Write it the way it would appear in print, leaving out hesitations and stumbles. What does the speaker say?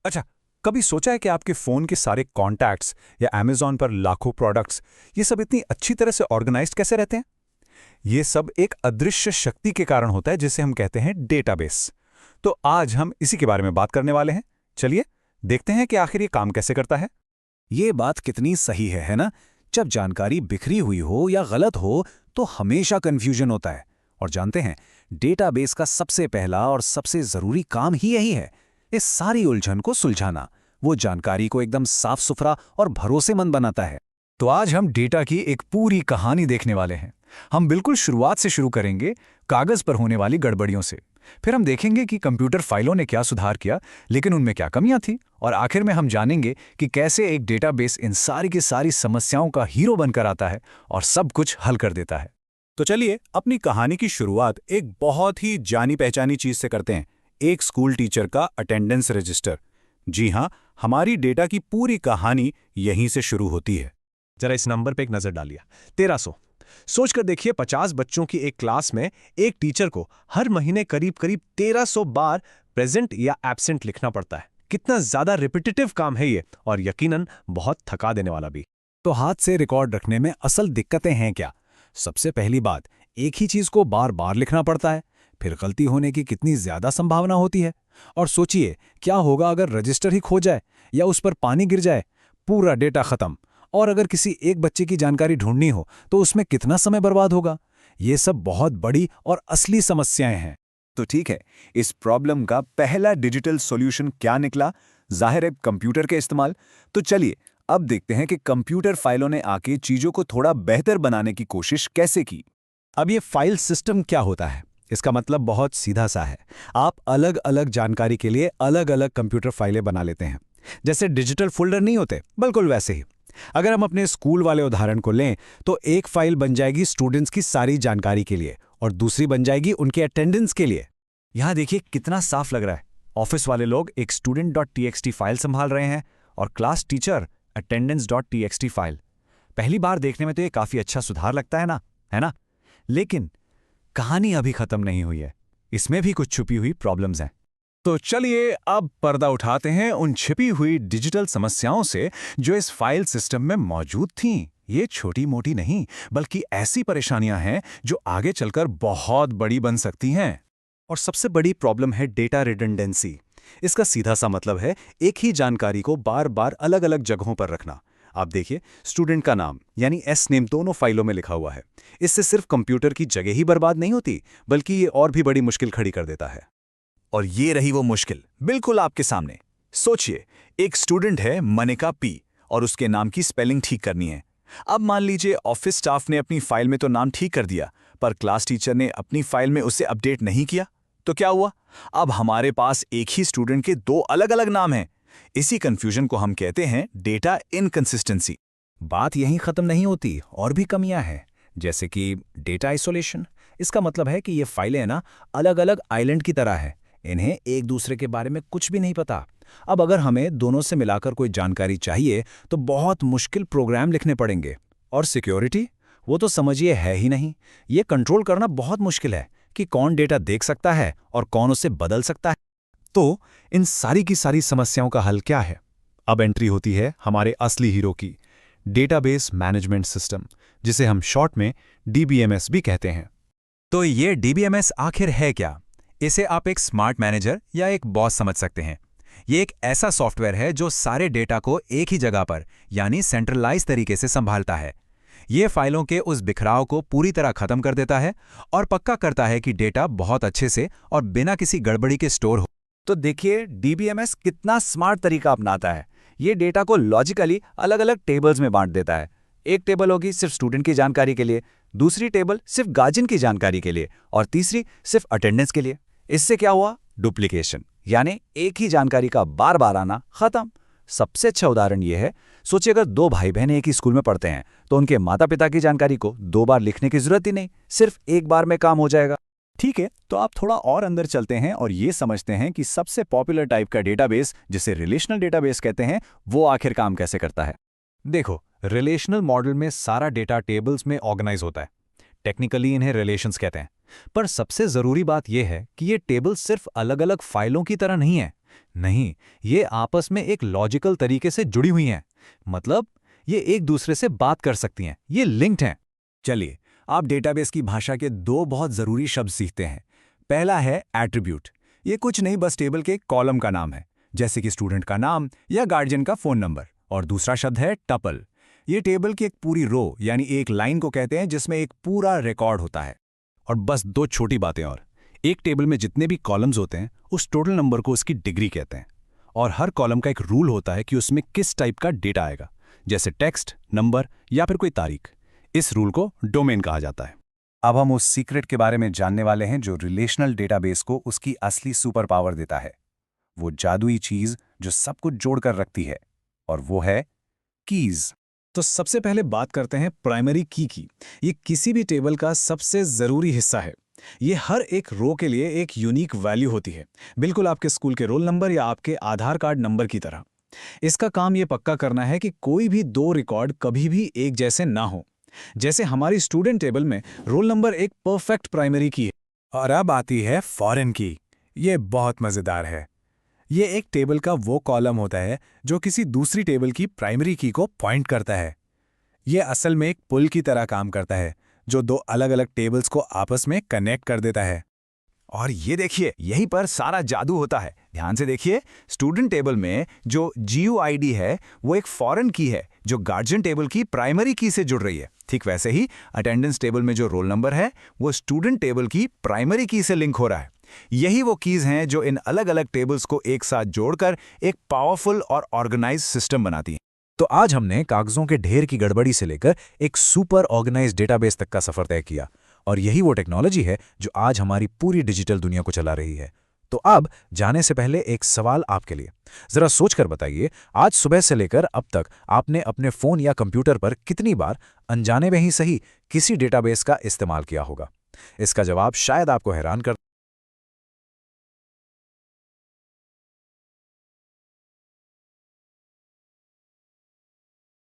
अच्छा, कभी सोचा है कि आपके फ़ोन के सारे कॉन्टैक्ट्स या अमेज़न पर लाखों प्रोडक्ट्स, ये सब इतनी अच्छी तरह से ऑर्गेनाइज़्ड कैसे रहते हैं? ये सब एक अदृश्य शक्ति के कारण होता है जिसे हम कहते हैं डेटाबेस। तो आज हम इसी के बारे में बात करने वाले हैं। चलिए, देखते हैं कि आखिर ये काम कैसे करता है। ये बात कितनी सही है ना? जब जानकारी बिखरी हुई हो या गलत हो तो हमेशा कंफ्यूजन होता है। और जानते हैं, डेटाबेस का सबसे पहला और सबसे जरूरी काम ही यही है, इस सारी उलझन को सुलझाना। वो जानकारी को एकदम साफ सुथरा और भरोसेमंद बनाता है। तो आज हम डेटा की एक पूरी कहानी देखने वाले हैं। हम बिल्कुल शुरुआत से शुरू करेंगे, कागज़ पर होने वाली गड़बड़ियों से। फिर हम देखेंगे कि कंप्यूटर फाइलों ने क्या सुधार किया, लेकिन उनमें क्या कमियां थी। और आखिर में हम जानेंगे कि कैसे एक डेटाबेस इन सारी की सारी समस्याओं का हीरो बनकर आता है और सब कुछ हल कर देता है। तो चलिए अपनी कहानी की शुरुआत एक बहुत ही जानी पहचानी चीज से करते हैं, एक स्कूल टीचर का अटेंडेंस रजिस्टर। जी हाँ, हमारी डेटा की पूरी कहानी यहीं से शुरू होती है। जरा इस नंबर पे एक नजर डालिए, 1300। सोचकर देखिए, 50 बच्चों की एक क्लास में एक टीचर को हर महीने करीब करीब 1300 बार प्रेजेंट या एब्सेंट लिखना पड़ता है। कितना ज्यादा रिपीटेटिव काम है ये, और यकीनन बहुत थका देने वाला भी। तो हाथ से रिकॉर्ड रखने में असल दिक्कतें हैं क्या? सबसे पहली बात, एक ही चीज को बार बार लिखना पड़ता है। फिर गलती होने की कितनी ज्यादा संभावना होती है। और सोचिए, क्या होगा अगर रजिस्टर ही खो जाए या उस पर पानी गिर जाए? पूरा डेटा खत्म। और अगर किसी एक बच्चे की जानकारी ढूंढनी हो तो उसमें कितना समय बर्बाद होगा? ये सब बहुत बड़ी और असली समस्याएं हैं। तो ठीक है, इस प्रॉब्लम का पहला डिजिटल सॉल्यूशन क्या निकला? जाहिर है, कंप्यूटर के इस्तेमाल। तो चलिए अब देखते हैं कि कंप्यूटर फाइलों ने आके चीजों को थोड़ा बेहतर बनाने की कोशिश कैसे की। अब ये फाइल सिस्टम क्या होता है? इसका मतलब बहुत सीधा सा है। आप अलग अलग जानकारी के लिए अलग अलग कंप्यूटर फाइलें बना लेते हैं। जैसे डिजिटल फोल्डर नहीं होते, बिल्कुल वैसे ही। अगर हम अपने स्कूल वाले उदाहरण को लें तो एक फाइल बन जाएगी स्टूडेंट्स की सारी जानकारी के लिए और दूसरी बन जाएगी उनके अटेंडेंस के लिए। यहाँ देखिए कितना साफ लग रहा है। ऑफिस वाले लोग एक student.txt फाइल संभाल रहे हैं और क्लास टीचर attendance.txt फाइल। पहली बार देखने में तो ये काफी अच्छा सुधार लगता है ना? लेकिन कहानी अभी खत्म नहीं हुई है। इसमें भी कुछ छुपी हुई प्रॉब्लम्स हैं। तो चलिए अब पर्दा उठाते हैं उन छिपी हुई डिजिटल समस्याओं से जो इस फाइल सिस्टम में मौजूद थीं। ये छोटी मोटी नहीं, बल्कि ऐसी परेशानियां हैं जो आगे चलकर बहुत बड़ी बन सकती हैं। और सबसे बड़ी प्रॉब्लम है डेटा रिडंडेंसी। इसका सीधा सा मतलब है एक ही जानकारी को बार बार अलग अलग जगहों पर रखना। आप देखिए, स्टूडेंट का नाम यानी एस नेम दोनों फाइलों में लिखा हुआ है। इससे सिर्फ कंप्यूटर की जगह ही बर्बाद नहीं होती, बल्कि ये और भी बड़ी मुश्किल खड़ी कर देता है। और ये रही वो मुश्किल, बिल्कुल आपके सामने। सोचिए, एक स्टूडेंट है मनिका पी और उसके नाम की स्पेलिंग ठीक करनी है। अब मान लीजिए ऑफिस स्टाफ ने अपनी फाइल में तो नाम ठीक कर दिया, पर क्लास टीचर ने अपनी फाइल में उसे अपडेट नहीं किया। तो क्या हुआ? अब हमारे पास एक ही स्टूडेंट के दो अलग अलग नाम हैं। इसी कंफ्यूजन को हम कहते हैं डेटा इनकंसिस्टेंसी। बात यहीं खत्म नहीं होती, और भी कमियां हैं, जैसे कि डेटा आइसोलेशन। इसका मतलब है कि ये फाइलें ना अलग अलग आइलैंड की तरह है। इन्हें एक दूसरे के बारे में कुछ भी नहीं पता। अब अगर हमें दोनों से मिलाकर कोई जानकारी चाहिए तो बहुत मुश्किल प्रोग्राम लिखने पड़ेंगे। और सिक्योरिटी, वो तो समझिए है ही नहीं। ये कंट्रोल करना बहुत मुश्किल है कि कौन डेटा देख सकता है और कौन उसे बदल सकता है। तो इन सारी की सारी समस्याओं का हल क्या है? अब एंट्री होती है हमारे असली हीरो की, डेटाबेस मैनेजमेंट सिस्टम, जिसे हम शॉर्ट में डीबीएमएस भी कहते हैं। तो ये डीबीएमएस आखिर है क्या? इसे आप एक स्मार्ट मैनेजर या एक बॉस समझ सकते हैं। ये एक ऐसा सॉफ्टवेयर है जो सारे डेटा को एक ही जगह पर यानी सेंट्रलाइज तरीके से संभालता है। ये फाइलों के उस बिखराव को पूरी तरह खत्म कर देता है और पक्का करता है कि डेटा बहुत अच्छे से और बिना किसी गड़बड़ी के स्टोर हो। तो देखिए, डीबीएमएस कितना स्मार्ट तरीका अपनाता है। ये डेटा को लॉजिकली अलग अलग टेबल्स में बांट देता है। एक टेबल होगी सिर्फ स्टूडेंट की जानकारी के लिए, दूसरी टेबल सिर्फ गार्जियन की जानकारी के लिए और तीसरी सिर्फ अटेंडेंस के लिए। इससे क्या हुआ? डुप्लीकेशन, यानी एक ही जानकारी का बार बार आना खत्म। सबसे अच्छा उदाहरण यह है, सोचिए अगर दो भाई बहन एक ही स्कूल में पढ़ते हैं तो उनके माता पिता की जानकारी को दो बार लिखने की जरूरत ही नहीं, सिर्फ एक बार में काम हो जाएगा। ठीक है, तो आप थोड़ा और अंदर चलते हैं और ये समझते हैं कि सबसे पॉपुलर टाइप का डेटाबेस, जिसे रिलेशनल डेटाबेस कहते हैं, वो आखिर काम कैसे करता है। देखो, रिलेशनल मॉडल में सारा डेटा टेबल्स में ऑर्गेनाइज होता है। टेक्निकली इन्हें रिलेशंस कहते हैं। पर सबसे जरूरी बात यह है कि ये टेबल सिर्फ अलग अलग फाइलों की तरह नहीं है, नहीं, ये आपस में एक लॉजिकल तरीके से जुड़ी हुई हैं। मतलब ये एक दूसरे से बात कर सकती हैं, ये लिंक्ड हैं। चलिए, आप डेटाबेस की भाषा के दो बहुत ज़रूरी शब्द सीखते हैं। पहला है एट्रीब्यूट। ये कुछ नहीं, बस टेबल के कॉलम का नाम है, जैसे कि स्टूडेंट का नाम या गार्जियन का फ़ोन नंबर। और दूसरा शब्द है टपल। ये टेबल की एक पूरी रो यानी एक लाइन को कहते हैं, जिसमें एक पूरा रिकॉर्ड होता है। और बस दो छोटी बातें और। एक टेबल में जितने भी कॉलम्स होते हैं उस टोटल नंबर को उसकी डिग्री कहते हैं। और हर कॉलम का एक रूल होता है कि उसमें किस टाइप का डेटा आएगा, जैसे टेक्स्ट, नंबर या फिर कोई तारीख। इस रूल को डोमेन कहा जाता है। अब हम उस सीक्रेट के बारे में जानने वाले हैं जो रिलेशनल डेटाबेस को उसकी असली सुपर पावर देता है। वो जादुई चीज जो सब कुछ जोड़कर रखती है, और वो है कीज। तो सबसे पहले बात करते हैं प्राइमरी की। ये किसी भी टेबल का सबसे ज़रूरी हिस्सा है। ये हर एक रो के लिए एक यूनिक वैल्यू होती है, बिल्कुल आपके स्कूल के रोल नंबर या आपके आधार कार्ड नंबर की तरह। इसका काम ये पक्का करना है कि कोई भी दो रिकॉर्ड कभी भी एक जैसे ना हो। जैसे हमारी स्टूडेंट टेबल में रोल नंबर एक परफेक्ट प्राइमरी की है। और अब आती है फॉरेन की। ये बहुत मज़ेदार है। ये एक टेबल का वो कॉलम होता है जो किसी दूसरी टेबल की प्राइमरी की को पॉइंट करता है। ये असल में एक पुल की तरह काम करता है जो दो अलग अलग टेबल्स को आपस में कनेक्ट कर देता है। और ये देखिए, यहीं पर सारा जादू होता है। ध्यान से देखिए, स्टूडेंट टेबल में जो GUID है वो एक फॉरेन की है जो गार्जियन टेबल की प्राइमरी की से जुड़ रही है। ठीक वैसे ही अटेंडेंस टेबल में जो रोल नंबर है वो स्टूडेंट टेबल की प्राइमरी की से लिंक हो रहा है। यही वो कीज हैं जो इन अलग अलग टेबल्स को एक साथ जोड़कर एक पावरफुल और ऑर्गेनाइज सिस्टम बनाती हैं। तो आज हमने कागजों के ढेर की गड़बड़ी से लेकर एक सुपर ऑर्गेनाइज्ड डेटाबेस तक का सफर तय किया, और यही वो टेक्नोलॉजी है जो आज हमारी पूरी डिजिटल दुनिया को चला रही है। तो अब जाने से पहले एक सवाल आपके लिए। जरा सोचकर बताइए, आज सुबह से लेकर अब तक आपने अपने फोन या कंप्यूटर पर कितनी बार अनजाने में ही सही किसी डेटाबेस का इस्तेमाल किया होगा? इसका जवाब शायद आपको हैरान कर